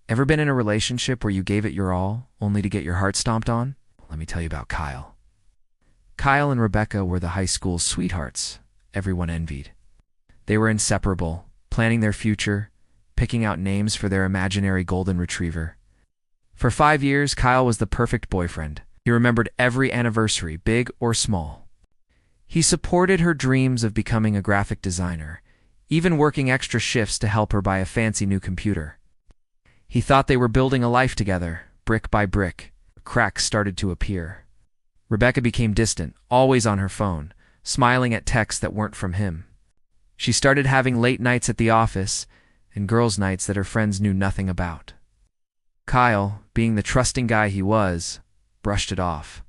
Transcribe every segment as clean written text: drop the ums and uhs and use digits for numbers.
Ever been in a relationship where you gave it your all, only to get your heart stomped on? Let me tell you about Kyle. Kyle and Rebecca were the high school sweethearts everyone envied. They were inseparable, planning their future, picking out names for their imaginary golden retriever. For 5 years, Kyle was the perfect boyfriend. He remembered every anniversary, big or small. He supported her dreams of becoming a graphic designer, even working extra shifts to help her buy a fancy new computer. He thought they were building a life together, brick by brick. Cracks started to appear. Rebecca became distant, always on her phone, smiling at texts that weren't from him. She started having late nights at the office and girls' nights that her friends knew nothing about. Kyle, being the trusting guy he was, brushed it off.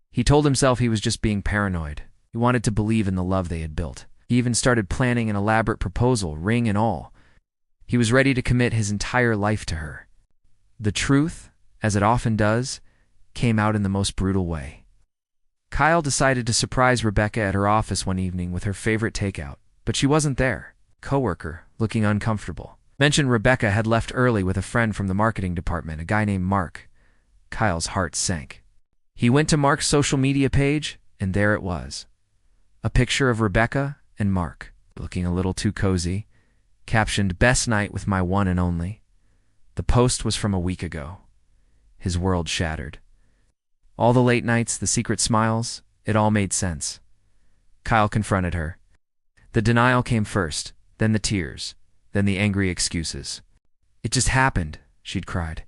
He told himself he was just being paranoid. He wanted to believe in the love they had built. He even started planning an elaborate proposal, ring and all. He was ready to commit his entire life to her. The truth, as it often does, came out in the most brutal way. Kyle decided to surprise Rebecca at her office one evening with her favorite takeout, but she wasn't there. Coworker, looking uncomfortable, mentioned Rebecca had left early with a friend from the marketing department, a guy named Mark. Kyle's heart sank. He went to Mark's social media page, and there it was. A picture of Rebecca and Mark, looking a little too cozy, captioned, "Best night with my one and only." The post was from a week ago. His world shattered. All the late nights, the secret smiles, it all made sense. Kyle confronted her. The denial came first, then the tears, then the angry excuses. "It just happened," she'd cried.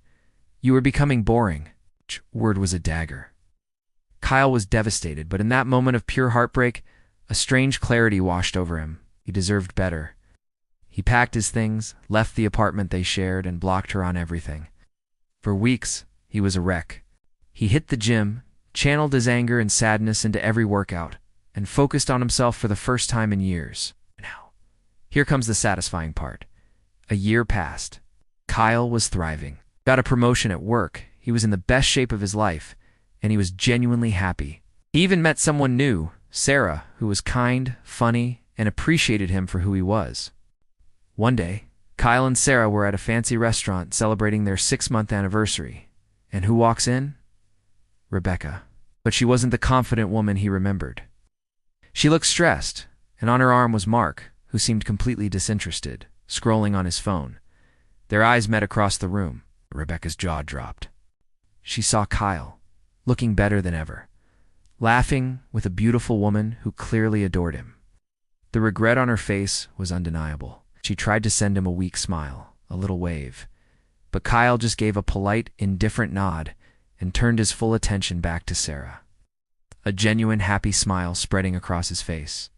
"You were becoming boring." Each word was a dagger. Kyle was devastated, but in that moment of pure heartbreak, a strange clarity washed over him. He deserved better. He packed his things, left the apartment they shared, and blocked her on everything. For weeks, he was a wreck. He hit the gym, channeled his anger and sadness into every workout, and focused on himself for the first time in years. Now, here comes the satisfying part. A year passed. Kyle was thriving. Got a promotion at work. He was in the best shape of his life, and he was genuinely happy. He even met someone new, Sarah, who was kind, funny, and appreciated him for who he was. One day, Kyle and Sarah were at a fancy restaurant celebrating their 6-month anniversary. And who walks in? Rebecca. But she wasn't the confident woman he remembered. She looked stressed, and on her arm was Mark, who seemed completely disinterested, scrolling on his phone. Their eyes met across the room. Rebecca's jaw dropped. She saw Kyle, looking better than ever, laughing with a beautiful woman who clearly adored him. The regret on her face was undeniable. She tried to send him a weak smile, a little wave, but Kyle just gave a polite, indifferent nod and turned his full attention back to Sarah. A genuine, happy smile spreading across his face.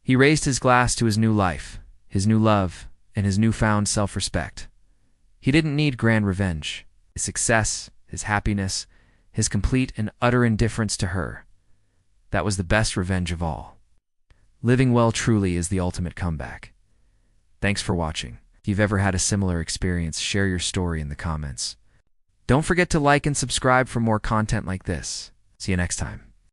He raised his glass to his new life, his new love, and his newfound self-respect. He didn't need grand revenge. His success, his happiness, his complete and utter indifference to her. That was the best revenge of all. Living well truly is the ultimate comeback. Thanks for watching. If you've ever had a similar experience, share your story in the comments. Don't forget to like and subscribe for more content like this. See you next time.